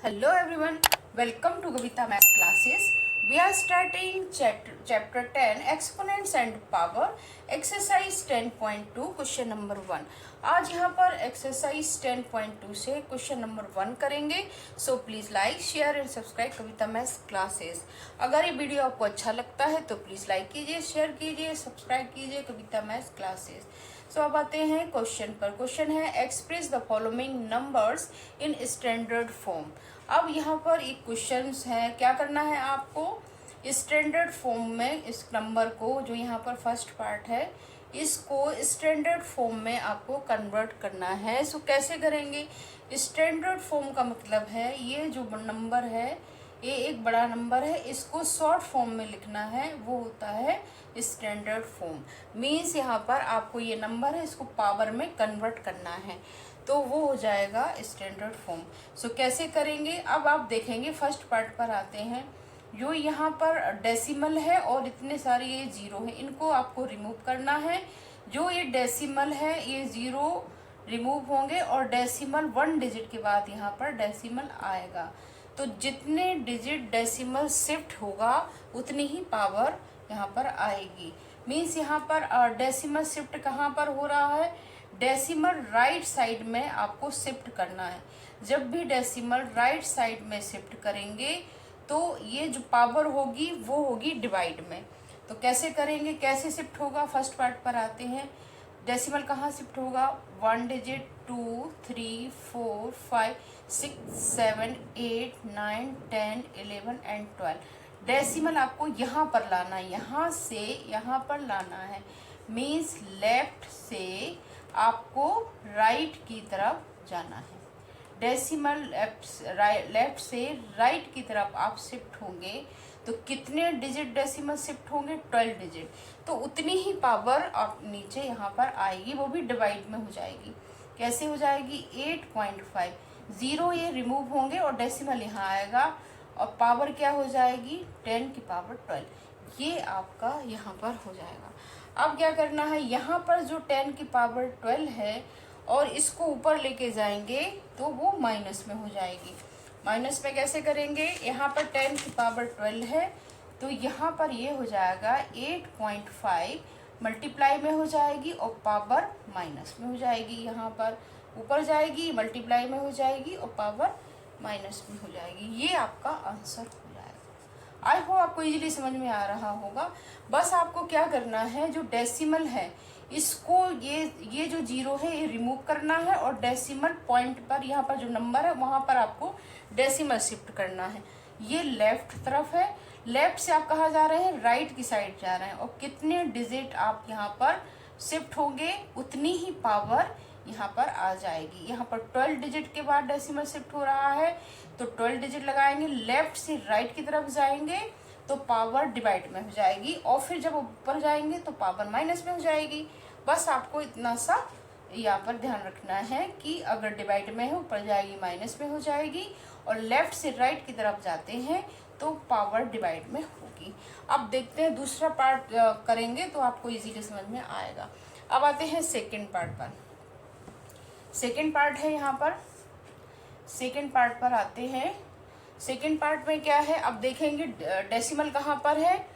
Hello everyone, welcome to Kavita Math classes. We are starting chapter 10 Exponents and Power, exercise 10.2 question number 1. आज यहाँ पर exercise 10.2 से question number 1 करेंगे. So please like, share and subscribe Kavita math classes. अगर ये video आपको अच्छा लगता है तो प्लीज लाइक कीजिए, शेयर कीजिए, सब्सक्राइब कीजिए कविता मैथ क्लासेस. सो अब आते हैं क्वेश्चन पर. क्वेश्चन है express the following numbers in standard form. अब यहाँ पर एक क्वेश्चन है, क्या करना है आपको स्टैंडर्ड फॉर्म में इस नंबर को, जो यहाँ पर फर्स्ट पार्ट है, इसको स्टैंडर्ड फॉर्म में आपको कन्वर्ट करना है. सो कैसे करेंगे? स्टैंडर्ड फॉर्म का मतलब है ये जो नंबर है, ये एक बड़ा नंबर है, इसको शॉर्ट फॉर्म में लिखना है, वो होता है स्टैंडर्ड फॉर्म. मीन्स यहाँ पर आपको ये नंबर है, इसको पावर में कन्वर्ट करना है, तो वो हो जाएगा स्टैंडर्ड फॉर्म. सो कैसे करेंगे अब आप देखेंगे. फर्स्ट पार्ट पर आते हैं. जो यहाँ पर डेसिमल है और इतने सारे ये जीरो है, इनको आपको रिमूव करना है. जो ये डेसिमल है ये जीरो रिमूव होंगे और डेसिमल 1 डिजिट के बाद यहाँ पर डेसिमल आएगा. तो जितने डिजिट डेसिमल शिफ्ट होगा उतनी ही पावर यहाँ पर आएगी. मीन्स यहाँ पर डेसिमल शिफ्ट कहाँ पर हो रहा है? डेसिमल राइट साइड में आपको शिफ्ट करना है. जब भी डेसिमल राइट साइड में शिफ्ट करेंगे तो ये जो पावर होगी वो होगी डिवाइड में. तो कैसे करेंगे, कैसे शिफ्ट होगा? फर्स्ट पार्ट पर आते हैं. डेसिमल कहाँ शिफ्ट होगा? 1 डिजिट, 2, 3, 4, 5, 6, 7, 8, 9, 10, 11 एंड 12. डेसिमल आपको यहाँ पर लाना है, यहाँ से यहाँ पर लाना है. मीन्स लेफ्ट से आपको राइट की तरफ जाना है. डेसिमल लेफ्ट से राइट की तरफ आप शिफ्ट होंगे तो कितने डिजिट डेसिमल शिफ्ट होंगे? 12 डिजिट. तो उतनी ही पावर आप नीचे यहाँ पर आएगी, वो भी डिवाइड में हो जाएगी. कैसे हो जाएगी? 8.5. जीरो ये रिमूव होंगे और डेसिमल यहाँ आएगा और पावर क्या हो जाएगी? 10 की पावर 12. ये आपका यहाँ पर हो जाएगा. अब क्या करना है? यहाँ पर जो 10 की पावर 12 है और इसको ऊपर लेके जाएंगे तो वो माइनस में हो जाएगी. माइनस में कैसे करेंगे? यहाँ पर 10 की पावर 12 है तो यहाँ पर ये हो जाएगा 8.5 मल्टीप्लाई में हो जाएगी और पावर माइनस में हो जाएगी. यहाँ पर ऊपर जाएगी, मल्टीप्लाई में हो जाएगी और पावर माइनस में हो जाएगी. ये आपका आंसर हो जाएगा. आई होप आपको इजीली समझ में आ रहा होगा. बस आपको क्या करना है, जो डेसिमल है इसको ये जो जीरो है ये रिमूव करना है और डेसिमल पॉइंट पर यहाँ पर जो नंबर है वहाँ पर आपको डेसिमल शिफ्ट करना है. ये लेफ्ट तरफ है, लेफ्ट से आप कहाँ जा रहे हैं? राइट की साइड जा रहे हैं. और कितने डिजिट आप यहाँ पर शिफ्ट होंगे उतनी ही पावर यहाँ पर आ जाएगी. यहाँ पर 12 डिजिट के बाद डेसिमल शिफ्ट हो रहा है तो 12 डिजिट लगाएंगे, लेफ्ट से राइट की तरफ जाएंगे तो पावर डिवाइड में हो जाएगी और फिर जब ऊपर जाएंगे तो पावर माइनस में हो जाएगी. बस आपको इतना सा यहाँ पर ध्यान रखना है कि अगर डिवाइड में है ऊपर जाएगी माइनस में हो जाएगी और लेफ्ट से राइट की तरफ जाते हैं तो पावर डिवाइड में होगी. अब देखते हैं दूसरा पार्ट करेंगे तो आपको इजीली समझ में आएगा. अब आते हैं सेकेंड पार्ट पर. सेकेंड पार्ट है यहाँ पर. सेकेंड पार्ट पर आते हैं. सेकेंड पार्ट में क्या है? अब देखेंगे डेसिमल कहाँ पर है.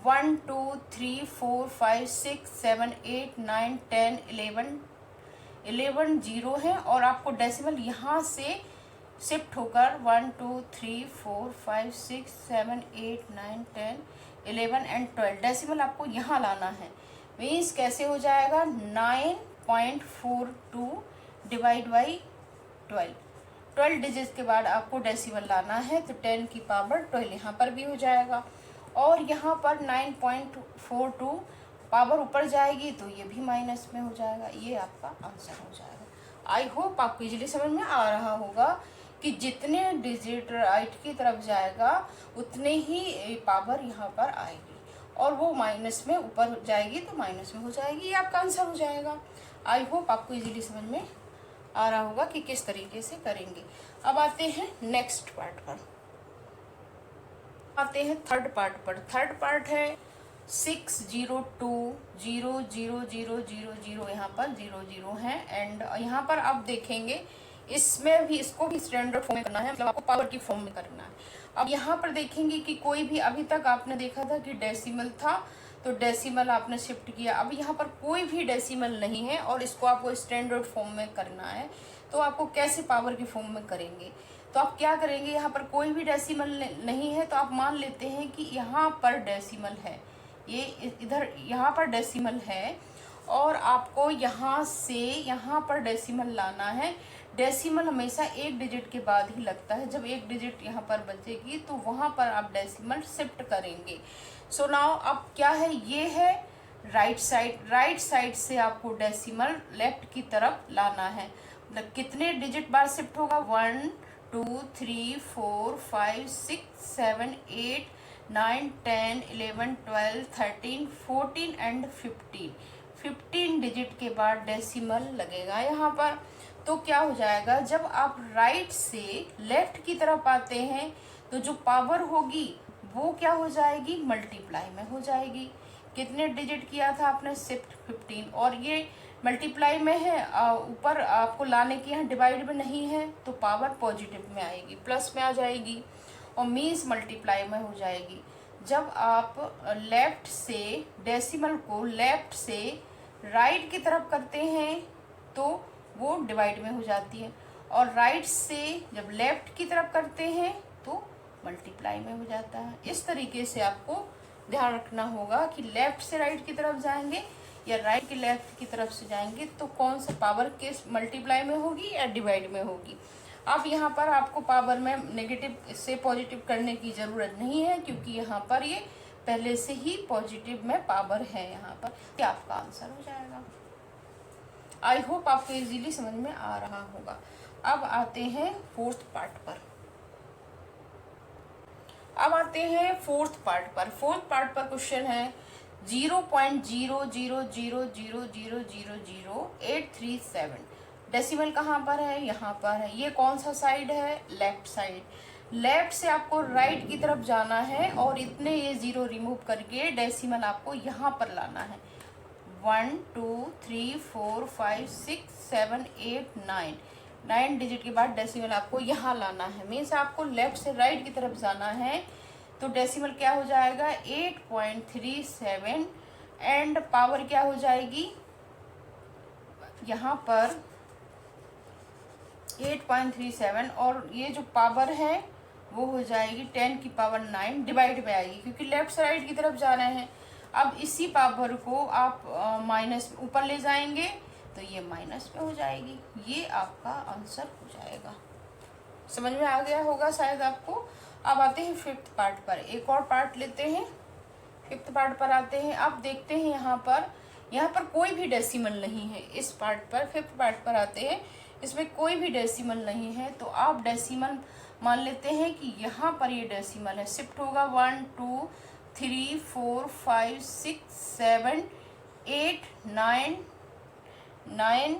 1, 2, 3, 4, 5, 6, 7, 8, 9, 10, 11 जीरो है और आपको डेसिमल यहाँ से शिफ्ट होकर 1, 2, 3, 4, 5, 6, 7, 8, 9, 10, 11 एंड 12 डेसिमल आपको यहाँ लाना है. मीन्स कैसे हो जाएगा? 9.42 डिवाइड बाई 12 डिजिट के बाद आपको डेसिमल लाना है तो 10 की पावर 12 यहाँ पर भी हो जाएगा और यहाँ पर 9.42 पावर ऊपर जाएगी तो ये भी माइनस में हो जाएगा. ये आपका आंसर हो जाएगा. आई होप आपको इजीली समझ में आ रहा होगा कि जितने डिजिट राइट की तरफ जाएगा उतने ही पावर यहाँ पर आएगी और वो माइनस में ऊपर जाएगी तो माइनस में हो जाएगी. ये आपका आंसर हो जाएगा. आई होप आपको इजीली समझ में आ रहा होगा कि किस तरीके से करेंगे. अब आते हैं नेक्स्ट पार्ट पर. आते हैं थर्ड पार्ट पर. थर्ड पार्ट है 602 0 0 0 0 0. यहाँ पर 0 0 है एंड यहाँ पर आप देखेंगे इसमें भी इसको भी स्टैंडर्ड फॉर्म में करना है, मतलब आपको पावर की फॉर्म में करना है। अब यहाँ पर देखेंगे कि कोई भी, अभी तक आपने देखा था कि डेसिमल था तो डेसिमल आपने शिफ्ट किया, अब यहाँ पर कोई भी डेसिमल नहीं है और इसको आपको स्टैंडर्ड फॉर्म में करना है। तो आपको कैसे पावर की फॉर्म में करेंगे, तो आप क्या करेंगे, यहाँ पर कोई भी डेसिमल नहीं है तो आप मान लेते हैं कि यहाँ पर डेसिमल है, ये इधर यहाँ पर डेसिमल है और आपको यहाँ से यहाँ पर डेसिमल लाना है। डेसिमल हमेशा एक डिजिट के बाद ही लगता है, जब एक डिजिट यहाँ पर बचेगी तो वहाँ पर आप डेसिमल शिफ्ट करेंगे। सो नाउ अब क्या है, ये है राइट साइड से आपको डेसिमल लेफ्ट की तरफ लाना है। मतलब कितने डिजिट बार शिफ्ट होगा, 1 2 3 4 5 6 7 8 9 10 11 12 13 14 एंड 15 डिजिट के बाद डेसिमल लगेगा यहाँ पर। तो क्या हो जाएगा, जब आप राइट से लेफ्ट की तरफ आते हैं तो जो पावर होगी वो क्या हो जाएगी, मल्टीप्लाई में हो जाएगी। कितने डिजिट किया था आपने, शिफ्ट 15, और ये मल्टीप्लाई में है, ऊपर आपको लाने की, यहाँ डिवाइड में नहीं है तो पावर पॉजिटिव में आएगी, प्लस में आ जाएगी और मीन्स मल्टीप्लाई में हो जाएगी। जब आप लेफ्ट से डेसिमल को लेफ्ट से राइट की तरफ करते हैं तो वो डिवाइड में हो जाती है, और राइट से जब लेफ्ट की तरफ करते हैं तो मल्टीप्लाई में हो जाता है। इस तरीके से आपको ध्यान रखना होगा कि लेफ्ट से राइट की तरफ जाएंगे या राइट के लेफ्ट की तरफ से जाएंगे तो कौन सा पावर के मल्टीप्लाई में होगी या डिवाइड में होगी। अब यहाँ पर आपको पावर में नेगेटिव से पॉजिटिव करने की ज़रूरत नहीं है, क्योंकि यहाँ पर ये पहले से ही पॉजिटिव में पावर है यहाँ पर। क्या आपका आंसर हो जाएगा। आई होप आपको इजीली समझ में आ रहा होगा। अब आते हैं फोर्थ पार्ट पर। फोर्थ पार्ट पर क्वेश्चन है 0.00000000837। डेसिमल कहाँ पर है, यहाँ पर है। ये कौन सा साइड है, लेफ्ट साइड। लेफ्ट से आपको राइट की तरफ जाना है और इतने ये जीरो रिमूव करके डेसिमल आपको यहाँ पर लाना है। 1 2 3 4 5 6 7 8 9 डिजिट के बाद डेसिमल आपको यहाँ लाना है। मीन्स आपको लेफ्ट से राइट की तरफ जाना है तो डेसिमल क्या हो जाएगा, 8.37 एंड पावर क्या हो जाएगी यहाँ पर 8.37, और ये जो पावर है वो हो जाएगी 10 की पावर 9 डिवाइड में आएगी, क्योंकि लेफ्ट से राइट की तरफ जा रहे हैं। अब इसी पावर को आप माइनस ऊपर ले जाएंगे तो ये माइनस में हो जाएगी। ये आपका आंसर हो जाएगा। समझ में आ गया होगा शायद आपको। अब आते हैं फिफ्थ पार्ट पर, एक और पार्ट लेते हैं। फिफ्थ पार्ट पर आते हैं। अब देखते हैं यहाँ पर कोई भी डेसिमल नहीं है। इस पार्ट पर, फिफ्थ पार्ट पर आते हैं, इसमें कोई भी डेसिमल नहीं है तो आप डेसिमल मान लेते हैं कि यहाँ पर ये डेसिमल है। शिफ्ट होगा 1 2 3 4 5 6 7 8 9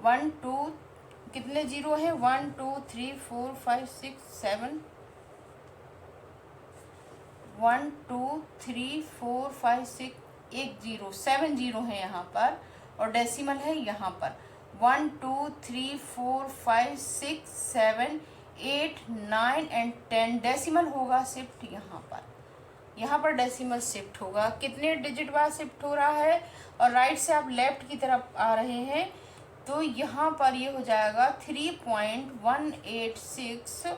1 2 कितने जीरो है, 1 2 3 4 5 6 7 1 2 3 4 5 6 एक जीरो, 7 जीरो है यहाँ पर, और डेसिमल है यहाँ पर 1 2 3 4 5 6 7 8 9 एंड 10। डेसिमल होगा शिफ्ट यहाँ पर डेसिमल शिफ्ट होगा। कितने डिजिट बाद शिफ्ट हो रहा है, और राइट से आप लेफ्ट की तरफ आ रहे हैं तो यहाँ पर ये हो जाएगा 3.186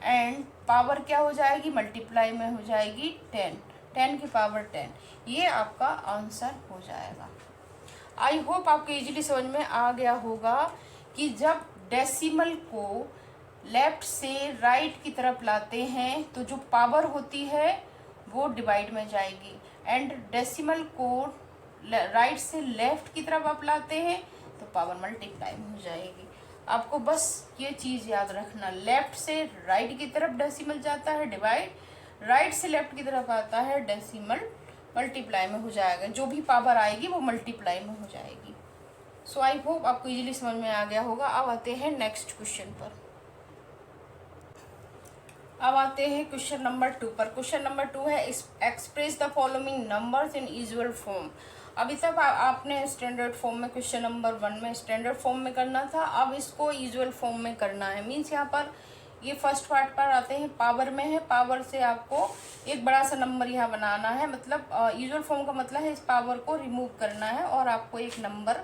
एंड पावर क्या हो जाएगी, मल्टीप्लाई में हो जाएगी 10 की पावर 10। ये आपका आंसर हो जाएगा। आई होप आपको इजीली समझ में आ गया होगा कि जब डेसिमल को लेफ्ट से राइट की तरफ लाते हैं तो जो पावर होती है वो डिवाइड में जाएगी, एंड डेसिमल को राइट से लेफ्ट की तरफ आप लाते हैं तो पावर मल्टीप्लाई में हो जाएगी। आपको बस ये चीज़ याद रखना, लेफ्ट से राइट की तरफ डेसिमल जाता है डिवाइड, राइट से लेफ्ट की तरफ आता है डेसिमल मल्टीप्लाई में हो जाएगा। जो भी पावर आएगी वो मल्टीप्लाई में हो जाएगी। सो आई होप आपको इजीली समझ में आ गया होगा। अब आते हैं नेक्स्ट क्वेश्चन पर। अब आते हैं क्वेश्चन नंबर 2 पर। क्वेश्चन नंबर 2 है express the following numbers in usual form. अभी तक आपने स्टैंडर्ड फॉर्म में क्वेश्चन नंबर 1 में स्टैंडर्ड फॉर्म में करना था, अब इसको यूजुअल फॉर्म में करना है। मीन्स यहाँ पर ये फर्स्ट पार्ट पर आते हैं, पावर में है, पावर से आपको एक बड़ा सा नंबर यहाँ बनाना है। मतलब यूजुअल फॉर्म का मतलब है इस पावर को रिमूव करना है और आपको एक नंबर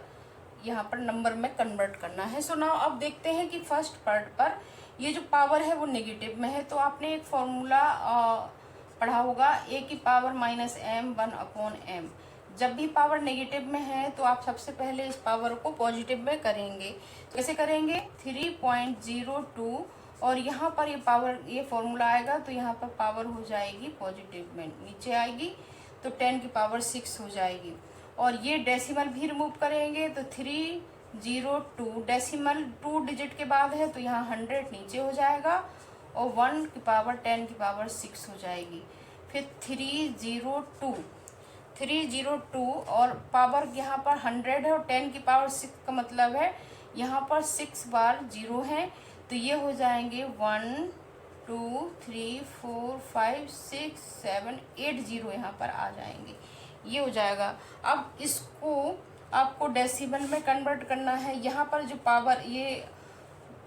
यहाँ पर नंबर में कन्वर्ट करना है। सो नाउ अब देखते हैं कि फर्स्ट पार्ट पर ये जो पावर है वो नेगेटिव में है। तो आपने एक फॉर्मूला पढ़ा होगा, a की पावर माइनस m 1/m। जब भी पावर नेगेटिव में है तो आप सबसे पहले इस पावर को पॉजिटिव में करेंगे। कैसे करेंगे? 3.02 और यहाँ पर ये पावर, ये फॉर्मूला आएगा तो यहाँ पर पावर हो जाएगी पॉजिटिव में, नीचे आएगी तो 10 की पावर 6 हो जाएगी। और ये डेसिमल भी रिमूव करेंगे तो 302 डेसिमल 2 डिजिट के बाद है तो यहाँ 100 नीचे हो जाएगा और 1 की पावर 10 की पावर 6 हो जाएगी। फिर 302 और पावर यहाँ पर 100 है और 10 की पावर 6 का मतलब है यहाँ पर 6 बार 0 है तो ये हो जाएंगे 1 2 3 4 5 6 7 8 0 यहाँ पर आ जाएंगे, ये हो जाएगा। अब इसको आपको डेसिमल में कन्वर्ट करना है। यहाँ पर जो पावर ये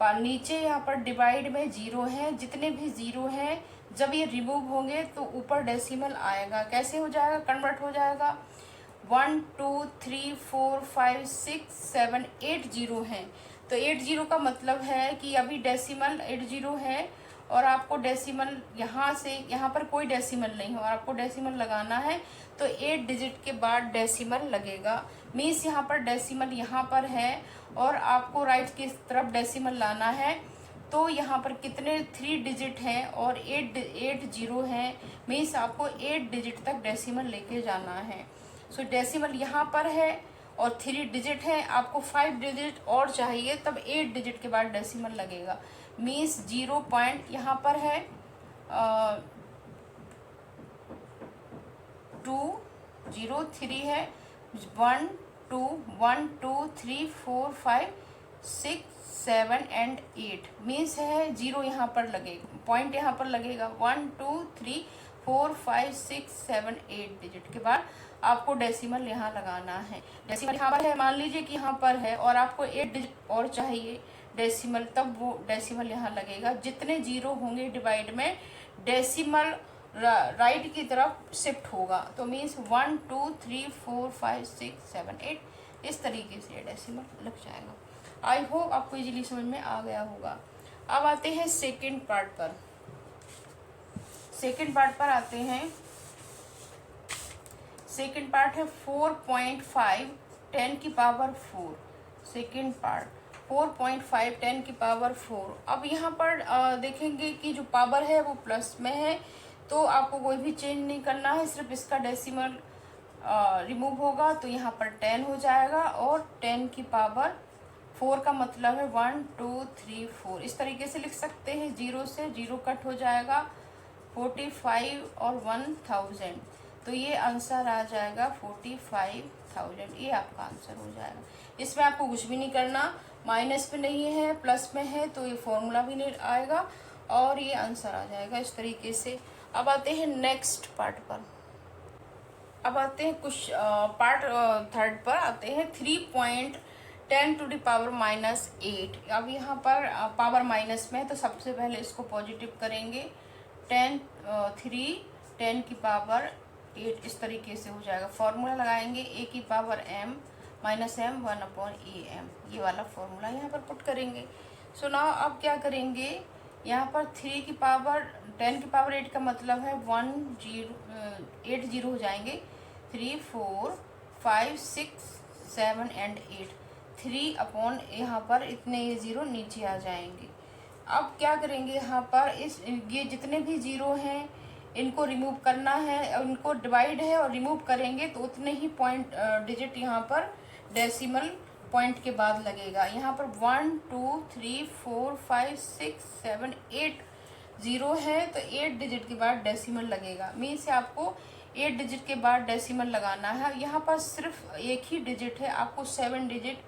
नीचे यहाँ पर डिवाइड में 0 है, जितने भी 0 हैं जब ये रिमूव होंगे तो ऊपर डेसिमल आएगा। कैसे हो जाएगा? कन्वर्ट हो जाएगा। 1 2 3 4 5 6 7 8 0 हैं तो 8 0 का मतलब है कि अभी डेसिमल 8 0 है और आपको डेसिमल यहाँ से, यहाँ पर कोई डेसिमल नहीं हो और आपको डेसिमल लगाना है तो 8 डिजिट के बाद डेसिमल लगेगा। मीन्स यहाँ पर डेसिमल यहाँ पर है और आपको राइट की तरफ डेसिमल लाना है तो यहाँ पर कितने 3 डिजिट हैं और 8 0 हैं। मीन्स आपको 8 डिजिट तक डेसिमल लेके जाना है। सो डेसिमल यहाँ पर है और 3 डिजिट है, आपको 5 डिजिट और चाहिए तब 8 डिजिट के बाद डेसिमल लगेगा। मीन्स 0 पॉइंट यहाँ पर है 2 0 3 है 1 2 1 2 3 4 5 6 7 एंड 8 मीन्स है 0 यहाँ पर लगेगा, पॉइंट यहाँ पर लगेगा। 1 2 3 4 5 6 7 8 डिजिट के बाद आपको डेसिमल यहाँ लगाना है। डेसिमल यहाँ पर है, मान लीजिए कि यहाँ पर है और आपको 8 डिजिट और चाहिए डेसिमल, तब वो डेसिमल यहाँ लगेगा। जितने 0 होंगे डिवाइड में डेसिमल राइट की तरफ शिफ्ट होगा तो मीन्स 1 2 3 4 5 6 7 8 इस तरीके से डेसिमल लग जाएगा। आई होप आपको इजीली समझ में आ गया होगा। अब आते हैं सेकंड पार्ट पर। सेकंड पार्ट पर आते हैं। सेकंड पार्ट है 4.5 10 की पावर 4। सेकंड पार्ट 4.5 10 की पावर 4। अब यहाँ पर देखेंगे कि जो पावर है वो प्लस में है तो आपको कोई भी चेंज नहीं करना है, सिर्फ इसका डेसिमल रिमूव होगा तो यहाँ पर 10 हो जाएगा और 10 की पावर 4 का मतलब है 1 2 3 4। इस तरीके से लिख सकते हैं। 0 से 0 कट हो जाएगा 45 और 1000 तो ये आंसर आ जाएगा 45,000। ये आपका आंसर हो जाएगा। इसमें आपको कुछ भी नहीं करना, माइनस में नहीं है प्लस में है तो ये फॉर्मूला भी नहीं आएगा और ये आंसर आ जाएगा इस तरीके से। अब आते हैं नेक्स्ट पार्ट पर। अब आते हैं कुछ पार्ट थर्ड पर आते हैं। 3.10 टू द पावर -8। अब यहाँ पर पावर माइनस में है तो सबसे पहले इसको पॉजिटिव करेंगे। 10 की पावर 8 इस तरीके से हो जाएगा। फॉर्मूला लगाएंगे a की power m minus m 1/am, ये वाला फॉर्मूला यहाँ पर पुट करेंगे। सो नाउ अब क्या करेंगे, यहाँ पर 10 की पावर 8 का मतलब है 8 0 हो जाएंगे। 3 4 5 6 7 एंड 8 3 अपॉन यहाँ पर इतने ये 0 नीचे आ जाएंगे। अब क्या करेंगे, यहाँ पर ये जितने भी 0 हैं इनको रिमूव करना है, इनको डिवाइड है और रिमूव करेंगे तो उतने ही पॉइंट डिजिट यहाँ पर डेसिमल पॉइंट के बाद लगेगा। यहाँ पर 1 2 3 4 5 6 7 8 0 है तो 8 डिजिट के बाद डेसिमल लगेगा। मीन्स आपको 8 डिजिट के बाद डेसिमल लगाना है। यहाँ पर सिर्फ एक ही डिजिट है, आपको 7 डिजिट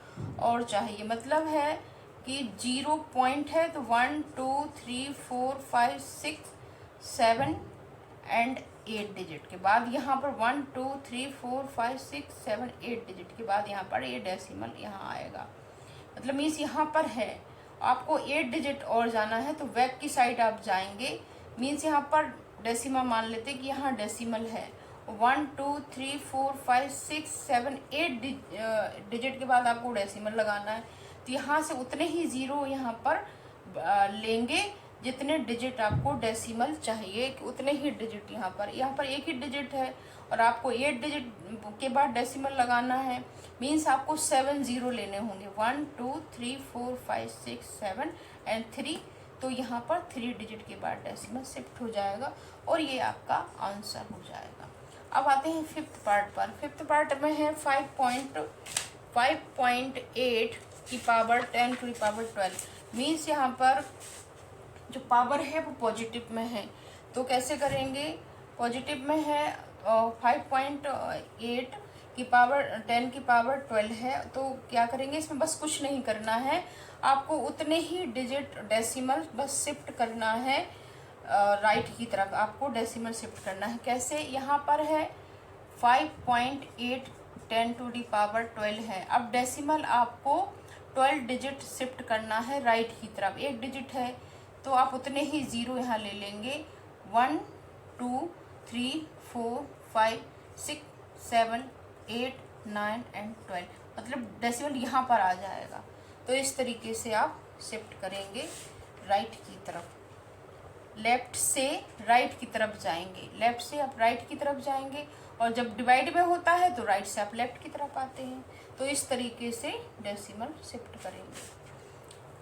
और चाहिए। मतलब है कि 0 पॉइंट है तो 1 2 3 4 5 6 7 एंड 8 डिजिट के बाद यहाँ पर 1 2 3 4 5 6 7 8 डिजिट के बाद यहाँ पर ये डेसिमल यहाँ आएगा। मतलब मीन्स यहाँ पर है, आपको 8 डिजिट और जाना है तो बैक की साइड आप जाएंगे। मीन्स यहाँ पर डेसिमल मान लेते कि यहाँ डेसिमल है, 1 2 3 4 5 6 7 8 डिजिट के बाद आपको डेसिमल लगाना है। तो यहाँ से उतने ही ज़ीरो यहाँ पर लेंगे जितने डिजिट आपको डेसिमल चाहिए, कि उतने ही डिजिट यहाँ पर एक ही डिजिट है और आपको 8 डिजिट के बाद डेसिमल लगाना है। मीन्स आपको 7 ज़ीरो लेने होंगे, 1 2 3 4 5 6 7 एंड 3। तो यहाँ पर 3 डिजिट के बाद डेसिमल शिफ्ट हो जाएगा और ये आपका आंसर हो जाएगा। अब आते हैं फिफ्थ पार्ट पर। फिफ्थ पार्ट में है 5.8 की power 10 to the power 12। Means यहाँ पर जो पावर है वो पॉजिटिव में है, तो कैसे करेंगे? पॉजिटिव में है 5.8 की पावर 10 की पावर 12 है, तो क्या करेंगे? इसमें बस कुछ नहीं करना है, आपको उतने ही डिजिट डेसिमल बस शिफ्ट करना है राइट की तरफ। आपको डेसिमल शिफ्ट करना है। कैसे? यहाँ पर है 5.8 10 टू दी पावर 12 है। अब डेसिमल आपको 12 डिजिट शिफ्ट करना है राइट की तरफ। एक डिजिट है तो आप उतने ही ज़ीरो यहाँ ले लेंगे, 1 2 3 4 5 6 7 8 9 एंड 12। मतलब डेसिमल यहाँ पर आ जाएगा। तो इस तरीके से आप शिफ्ट करेंगे राइट की तरफ। लेफ्ट से राइट की तरफ जाएंगे, लेफ्ट से आप राइट की तरफ जाएंगे, और जब डिवाइड में होता है तो राइट से आप लेफ्ट की तरफ आते हैं। तो इस तरीके से डेसिमल शिफ्ट करेंगे।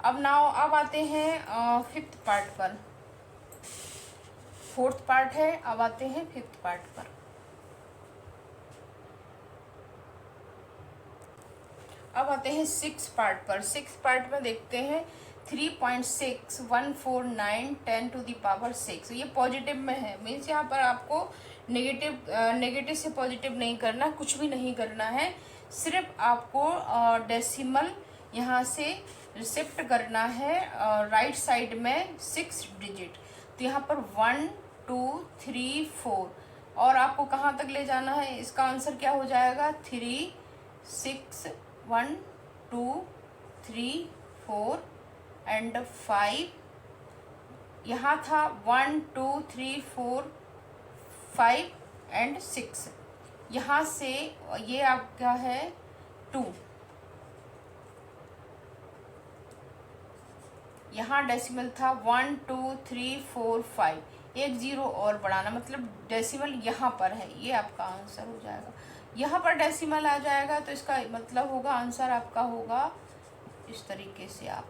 अब आते हैं फिफ्थ पार्ट पर। फोर्थ पार्ट है, अब आते हैं फिफ्थ पार्ट पर। अब आते हैं सिक्स पार्ट पर। सिक्स पार्ट में देखते हैं 3.6149 10 टू दी पावर 6। ये पॉजिटिव में है, मीन्स यहाँ पर आपको नेगेटिव से पॉजिटिव नहीं करना, कुछ भी नहीं करना है, सिर्फ आपको डेसिमल यहाँ से शिफ्ट करना है राइट साइड में 6 डिजिट। तो यहाँ पर 1 2 3 4 और आपको कहाँ तक ले जाना है? इसका आंसर क्या हो जाएगा? 3 6 1 2 3 4 एंड 5। यहाँ था 1 2 3 4 5 एंड 6। यहाँ से ये आपका है 2। यहाँ डेसिमल था 1 2 3 4 5, एक ज़ीरो और बढ़ाना, मतलब डेसिमल यहाँ पर है, ये आपका आंसर हो जाएगा। यहाँ पर डेसिमल आ जाएगा तो इसका मतलब होगा आंसर आपका होगा इस तरीके से आप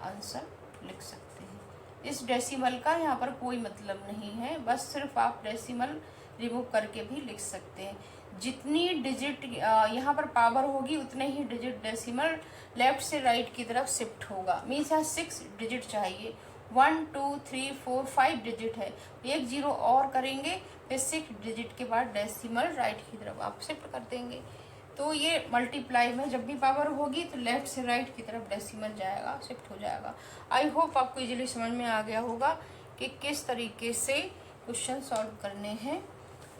आंसर लिख सकते हैं। इस डेसिमल का यहाँ पर कोई मतलब नहीं है, बस सिर्फ आप डेसिमल रिमूव करके भी लिख सकते हैं। जितनी डिजिट यहाँ पर पावर होगी उतने ही डिजिट डेसिमल लेफ्ट से राइट की तरफ शिफ्ट होगा। मीन्स यहाँ 6 डिजिट चाहिए, 1 2 3 4 5 डिजिट है, एक ज़ीरो और करेंगे, फिर 6 डिजिट के बाद डेसिमल राइट की तरफ आप शिफ्ट कर देंगे। तो ये मल्टीप्लाई में जब भी पावर होगी तो लेफ्ट से राइट की तरफ डेसिमल जाएगा, शिफ्ट हो जाएगा। आई होप आपको इजीली समझ में आ गया होगा कि किस तरीके से क्वेश्चन सॉल्व करने हैं।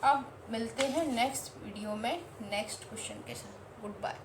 अब मिलते हैं नेक्स्ट वीडियो में नेक्स्ट क्वेश्चन के साथ। Good bye.